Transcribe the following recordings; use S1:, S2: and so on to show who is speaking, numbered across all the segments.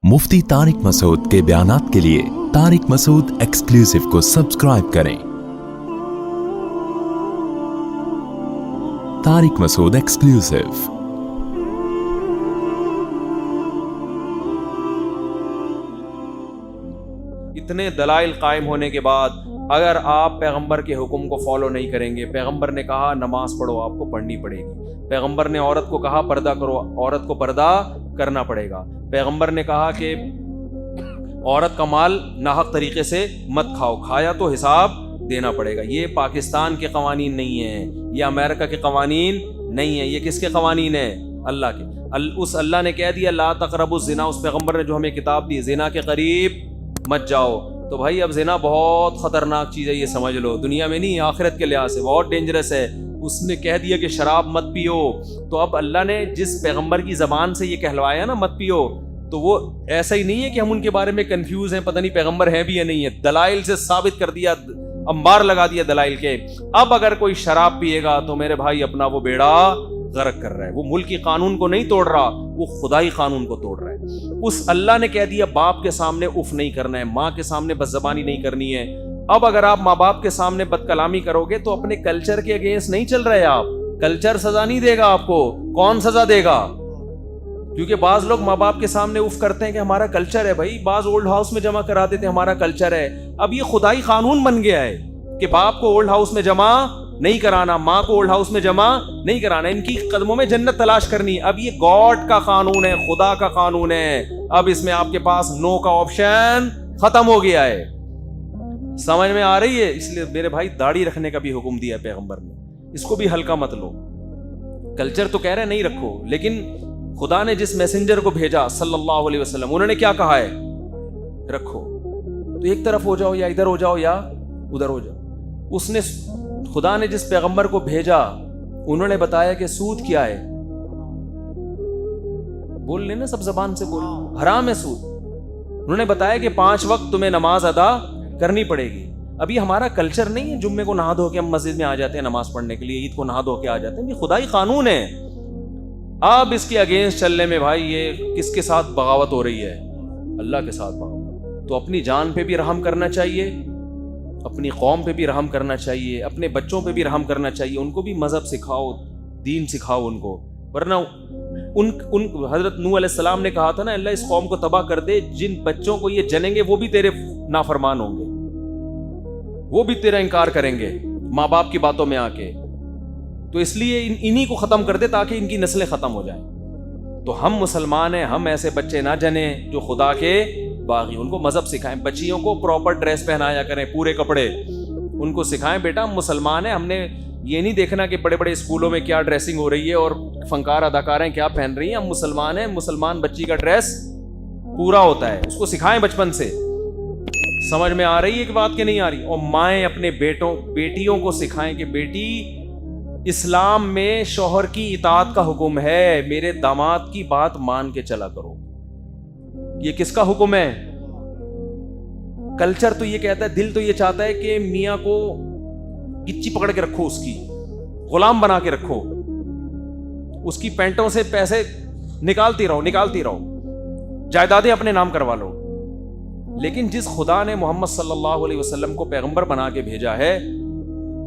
S1: मुफ्ती तारिक मसूद के बयानात के लिए तारिक मसूद एक्सक्लूसिव को सब्सक्राइब करें। तारिक मसूद एक्सक्लूसिव।
S2: इतने दलाइल कायम होने के बाद अगर आप पैगंबर के हुक्म को फॉलो नहीं करेंगे, पैगंबर ने कहा नमाज पढ़ो, आपको पढ़नी पड़ेगी। पैगंबर ने औरत को कहा पर्दा करो, औरत को पर्दा करना पड़ेगा। पैगंबर ने कहा कि औरत का माल नाहक तरीके से मत खाओ, खाया तो हिसाब देना पड़ेगा। ये पाकिस्तान के कवानीन नहीं है, ये अमेरिका के कवानीन नहीं है, ये किसके कवानीन है? अल्लाह के। उस अल्लाह ने कह दिया ला तक़रबुज़ ज़िना, उस पैगंबर ने जो हमें किताब दी, ज़िना के करीब मत जाओ। तो भाई अब ज़िना बहुत ख़तरनाक चीज़ है, ये समझ लो। दुनिया में नहीं, आखिरत के लिहाज से बहुत डेंजरस है। उसने कह दिया कि शराब मत पियो, तो अब अल्लाह ने जिस पैगंबर की ज़बान से ये कहलवाया ना मत पियो, तो वो ऐसा ही नहीं है कि हम उनके बारे में कंफ्यूज हैं, पता नहीं पैगंबर है भी या नहीं है। दलाइल से साबित कर दिया, अंबार लगा दिया दलाइल के। अब अगर कोई शराब पिएगा तो मेरे भाई अपना वो बेड़ा गर्क कर रहा है। वो मुल्की कानून को नहीं तोड़ रहा, वो खुदाई कानून को तोड़ रहा है। उस अल्लाह ने कह दिया बाप के सामने उफ नहीं करना है, माँ के सामने बदज़बानी नहीं करनी है। अब अगर आप माँ बाप के सामने बदकलामी करोगे तो अपने कल्चर के अगेंस्ट नहीं चल रहे आप। कल्चर सजा नहीं देगा आपको। कौन सजा देगा? क्योंकि बाज लोग माँ बाप के सामने उफ करते हैं कि हमारा कल्चर है। भाई बाज ओल्ड हाउस में जमा करा देते हैं हमारा कल्चर है। अब ये खुदाई कानून बन गया है कि बाप को ओल्ड हाउस में जमा नहीं कराना, माँ को ओल्ड हाउस में जमा नहीं कराना, इनकी कदमों में जन्नत तलाश करनी। अब ये गॉड का कानून है, खुदा का कानून है। अब इसमें आपके पास नो का ऑप्शन खत्म हो गया है। समझ में आ रही है? इसलिए मेरे भाई दाढ़ी रखने का भी हुक्म दिया पैगंबर ने, इसको भी हल्का मत लो। कल्चर तो कह रहे नहीं रखो, लेकिन खुदा ने जिस मैसेंजर को भेजा सल्लल्लाहु अलैहि वसल्लम, उन्होंने क्या कहा है? रखो। तो एक तरफ हो जाओ, या इधर हो जाओ, या उधर हो जाओ। उसने खुदा ने जिस पैगंबर को भेजा, उन्होंने बताया कि सूद क्या है। बोल लेना, सब जबान से बोल, हराम है सूद। उन्होंने बताया कि 5 वक्त तुम्हें नमाज अदा करनी पड़ेगी। अभी हमारा कल्चर नहीं है जुम्मे को नहा धो के हम मस्जिद में आ जाते हैं नमाज पढ़ने के लिए, ईद को नहा धो के आ जाते हैं। ये खुदाई कानून है। अब इसके अगेंस्ट चलने में भाई ये किसके साथ बगावत हो रही है? अल्लाह के साथ बगावत। तो अपनी जान पे भी रहम करना चाहिए, अपनी कौम पे भी रहम करना चाहिए, अपने बच्चों पे भी रहम करना चाहिए। उनको भी मजहब सिखाओ, दीन सिखाओ उनको। वरना उन हजरत नूह अलैहिस्सलाम ने कहा था ना, अल्लाह इस कौम को तबाह कर दे, जिन बच्चों को ये जनेंगे वो भी तेरे नाफरमान होंगे, वो भी तेरा इनकार करेंगे माँ बाप की बातों में आके। तो इसलिए इन्हीं को खत्म कर दे ताकि इनकी नस्लें खत्म हो जाएं। तो हम मुसलमान हैं, हम ऐसे बच्चे ना जने जो खुदा के बागी। उनको मजहब सिखाएं, बच्चियों को प्रॉपर ड्रेस पहनाया करें, पूरे कपड़े उनको सिखाएं। बेटा हम मुसलमान हैं, हमने ये नहीं देखना कि बड़े बड़े स्कूलों में क्या ड्रेसिंग हो रही है और फनकार अदाकारें क्या पहन रही हैं। हम मुसलमान हैं, मुसलमान बच्ची का ड्रेस पूरा होता है, उसको सिखाएं बचपन से। समझ में आ रही है कि बात की नहीं आ रही? और माएँ अपने बेटियों को सिखाएं कि बेटी, इस्लाम में शौहर की इताअत का हुक्म है, मेरे दामाद की बात मान के चला करो। ये किसका हुक्म है? कल्चर तो ये कहता है, दिल तो ये चाहता है कि मियाँ को गिच्ची पकड़ के रखो, उसकी गुलाम बना के रखो, उसकी पैंटों से पैसे निकालती रहो, जायदादें अपने नाम करवा लो। लेकिन जिस खुदा ने मोहम्मद सल्लल्लाहु अलैहि वसल्लम को पैगंबर बना के भेजा है,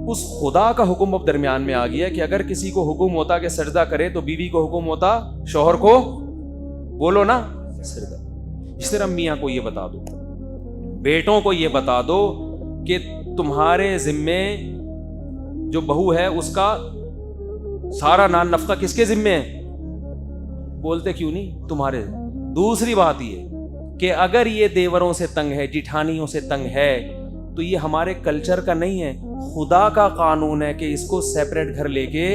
S2: उस खुदा का हुक्म अब दरमियान में आ गया कि अगर किसी को हुक्म होता कि सजदा करे तो बीवी को हुक्म होता शौहर को, बोलो ना, सजदा। इस तरह मियाँ को ये बता दो, बेटों को ये बता दो कि तुम्हारे जिम्मे जो बहू है उसका सारा नान नफका किसके जिम्मे है? बोलते क्यों नहीं? तुम्हारे। दूसरी बात ये कि अगर ये देवरों से तंग है, जिठानियों से तंग है, तो ये हमारे कल्चर का नहीं है, खुदा का कानून है कि इसको सेपरेट घर लेके,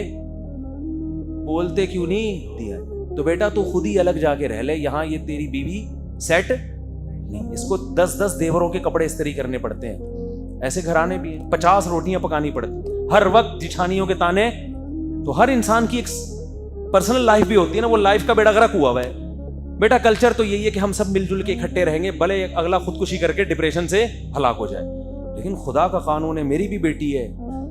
S2: बोलते क्यों नहीं दिया? तो बेटा तू खुद ही अलग जाके रह ले, यहाँ ये तेरी बीवी सेट नहीं। इसको 10-10 देवरों के कपड़े इस्त्री करने पड़ते हैं। ऐसे घराने भी हैं, 50 रोटियां पकानी पड़ती, हर वक्त जिठानियों के ताने। तो हर इंसान की एक पर्सनल लाइफ भी होती है ना, वो लाइफ का बेड़ा गर्क हुआ है। बेटा कल्चर तो यही है कि हम सब मिलजुल के इकट्ठे रहेंगे, भले अगला खुदकुशी करके डिप्रेशन से हलाक हो जाए। लेकिन खुदा का कानून है, मेरी भी बेटी है,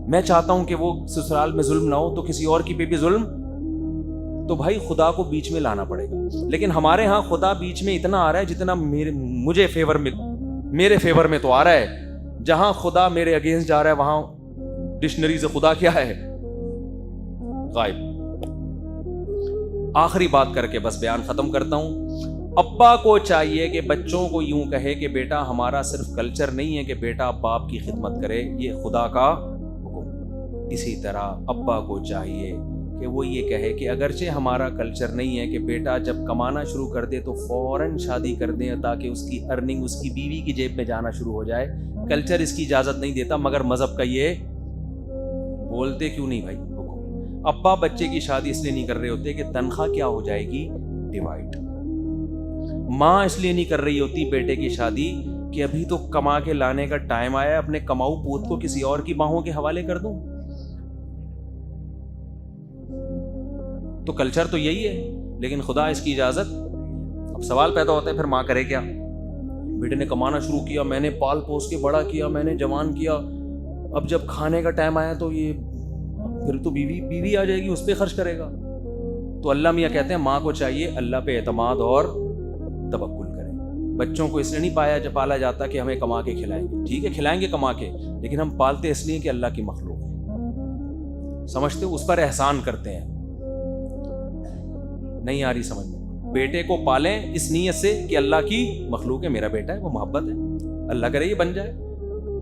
S2: मैं चाहता हूं कि वो ससुराल में जुल्म ना हो, तो किसी और की पे भी जुल्म تو بھائی خدا کو بیچ میں لانا پڑے گا. لیکن ہمارے ہاں خدا بیچ میں اتنا آ رہا ہے جتنا میرے فیور میں تو آ رہا ہے. جہاں خدا میرے اگینسٹ جا رہا ہے وہاں ڈکشنری سے خدا کیا ہے؟ غائب. آخری بات کر کے بس بیان ختم کرتا ہوں. ابا کو چاہیے کہ بچوں کو یوں کہے کہ بیٹا ہمارا صرف کلچر نہیں ہے کہ بیٹا باپ کی خدمت کرے، یہ خدا کا حکم. اسی طرح ابا کو چاہیے کہ وہ یہ کہے کہ اگرچہ ہمارا کلچر نہیں ہے کہ بیٹا جب کمانا شروع کر دے تو فوراً شادی کر دیں تاکہ اس کی ارننگ اس کی بیوی کی جیب میں جانا شروع ہو جائے. کلچر اس کی اجازت نہیں دیتا، مگر مذہب کا یہ بولتے کیوں نہیں بھائی حکم. ابا بچے کی شادی اس لیے نہیں کر رہے ہوتے کہ تنخواہ کیا ہو جائے گی؟ ڈیوائڈ. ماں اس لیے نہیں کر رہی ہوتی بیٹے کی شادی کہ ابھی تو کما کے لانے کا ٹائم آیا ہے، اپنے کماؤ پوت کو کسی اور کی باہوں کے حوالے کر دوں. تو کلچر تو یہی ہے، لیکن خدا اس کی اجازت. اب سوال پیدا ہوتا ہے پھر ماں کرے کیا؟ بیٹے نے کمانا شروع کیا، میں نے پال پوس کے بڑا کیا، میں نے جوان کیا، اب جب کھانے کا ٹائم آیا تو یہ پھر تو بیوی آ جائے گی، اس پہ خرچ کرے گا. تو اللہ میاں کہتے ہیں ماں کو چاہیے اللہ پہ اعتماد اور توکل کریں. بچوں کو اس لیے نہیں پالا جاتا کہ ہمیں کما کے کھلائیں گے. ٹھیک ہے کھلائیں گے کما کے، لیکن ہم پالتے اس لیے کہ اللہ کی مخلوق ہے. سمجھتے ہو؟ اس پر احسان کرتے ہیں. نہیں آ رہی سمجھ میں؟ بیٹے کو پالیں اس نیت سے کہ اللہ کی مخلوق ہے، میرا بیٹا ہے، وہ محبت ہے، اللہ کرے یہ بن جائے.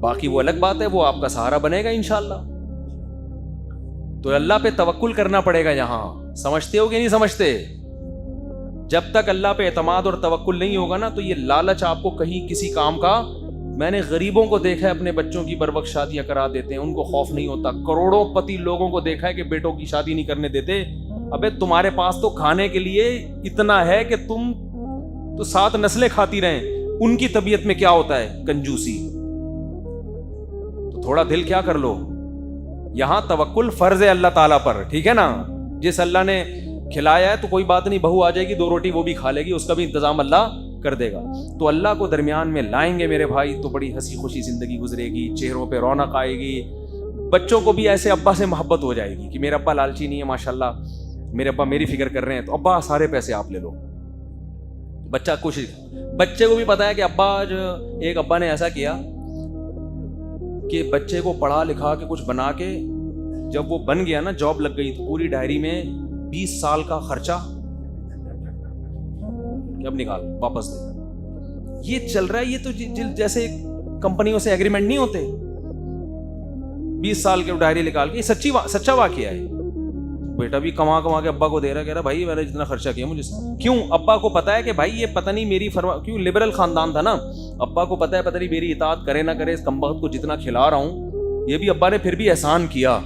S2: باقی وہ الگ بات ہے، وہ آپ کا سہارا بنے گا انشاءاللہ. تو اللہ پہ توکل کرنا پڑے گا یہاں. سمجھتے ہو کہ نہیں سمجھتے؟ جب تک اللہ پہ اعتماد اور توکل نہیں ہوگا نا تو یہ لالچ آپ کو کہیں کسی کام کا. میں نے غریبوں کو دیکھا ہے اپنے بچوں کی بر وقت شادیاں کرا دیتے ہیں، ان کو خوف نہیں ہوتا. کروڑوں پتی لوگوں کو دیکھا ہے کہ بیٹوں کی شادی نہیں کرنے دیتے. ابے تمہارے پاس تو کھانے کے لیے اتنا ہے کہ تم تو 7 نسلیں کھاتی رہیں. ان کی طبیعت میں کیا ہوتا ہے؟ کنجوسی. تو تھوڑا دل کیا کر لو. یہاں توکل فرض ہے اللہ تعالیٰ پر، ٹھیک ہے نا. جس اللہ نے کھلایا ہے تو کوئی بات نہیں، بہو آ جائے گی 2 روٹی وہ بھی کھا لے گی، اس کا بھی انتظام اللہ کر دے گا. تو اللہ کو درمیان میں لائیں گے میرے بھائی تو بڑی ہنسی خوشی زندگی گزرے گی، چہروں پہ رونق آئے گی. بچوں کو بھی ایسے ابا سے محبت ہو جائے گی کہ میرا ابا لالچی نہیں ہے، ماشاءاللہ میرے ابا میری فکر کر رہے ہیں، تو ابا سارے پیسے آپ لے لو. بچہ خوش. بچے کو بھی پتا ہے کہ ایک ابا نے ایسا کیا کہ بچے کو پڑھا لکھا کے کچھ بنا کے جب وہ بن گیا نا، جاب لگ گئی، تو پوری ڈائری میں 20 سال کا خرچہ اب نکال واپس دے. یہ چل رہا ہے. یہ تو جیسے کمپنیوں سے ایگریمنٹ نہیں ہوتے، 20 سال کے ڈائری نکال کے. سچا واقعہ ہے. بیٹا بھی کما کے ابا کو دے رہا، کہہ رہا بھائی میں نے جتنا خرچہ کیا مجھے. کیوں؟ ابا کو پتا ہے کہ بھائی یہ پتہ نہیں میری کیوں لبرل خاندان تھا نا، ابا کو پتا ہے پتہ نہیں میری اطاعت کرے نہ کرے، اس کمبخت کو جتنا کھلا رہا ہوں. یہ بھی ابا نے پھر بھی احسان کیا،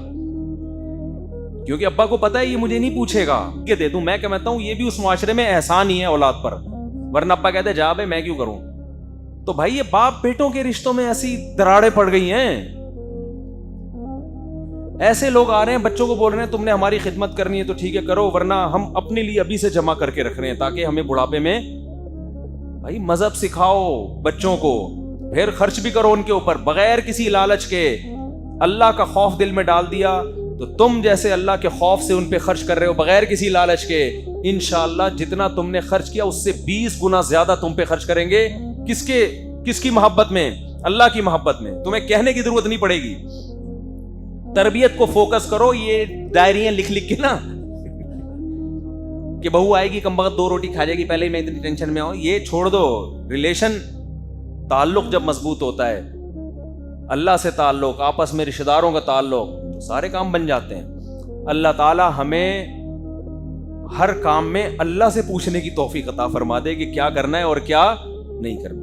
S2: کیونکہ ابا کو پتا ہے یہ مجھے نہیں پوچھے گا کہ دے دوں. میں کہتا ہوں یہ بھی اس معاشرے میں احسان ہی ہے اولاد پر، ورنہ ابا کہتے جا بھائی میں کیوں کروں. تو بھائی یہ باپ بیٹوں کے رشتوں میں ایسی دراڑیں پڑ گئی ہیں. ایسے لوگ آ رہے ہیں بچوں کو بول رہے ہیں تم نے ہماری خدمت کرنی ہے تو ٹھیک ہے کرو، ورنہ ہم اپنے لیے ابھی سے جمع کر کے رکھ رہے ہیں تاکہ ہمیں بڑھاپے میں. بھائی مذہب سکھاؤ بچوں کو، پھر خرچ بھی کرو ان کے اوپر بغیر کسی لالچ کے. اللہ کا خوف دل میں ڈال دیا تو تم جیسے اللہ کے خوف سے ان پہ خرچ کر رہے ہو بغیر کسی لالچ کے، انشاءاللہ جتنا تم نے خرچ کیا اس سے 20 گنا زیادہ تم پہ خرچ کریں گے. کس کی محبت میں؟ اللہ کی محبت میں. تمہیں کہنے کی ضرورت نہیں پڑے گی. تربیت کو فوکس کرو. یہ ڈائریاں لکھ کے نا کہ بہو آئے گی کم وقت 2 روٹی کھا جائے گی، پہلے ہی میں اتنی ٹینشن میں ہوں، یہ چھوڑ دو. ریلیشن تعلق جب مضبوط ہوتا ہے، اللہ سے تعلق، آپس میں رشتہ داروں کا تعلق، تو سارے کام بن جاتے ہیں. اللہ تعالی ہمیں ہر کام میں اللہ سے پوچھنے کی توفیق عطا فرما دے کہ کیا کرنا ہے اور کیا نہیں کرنا.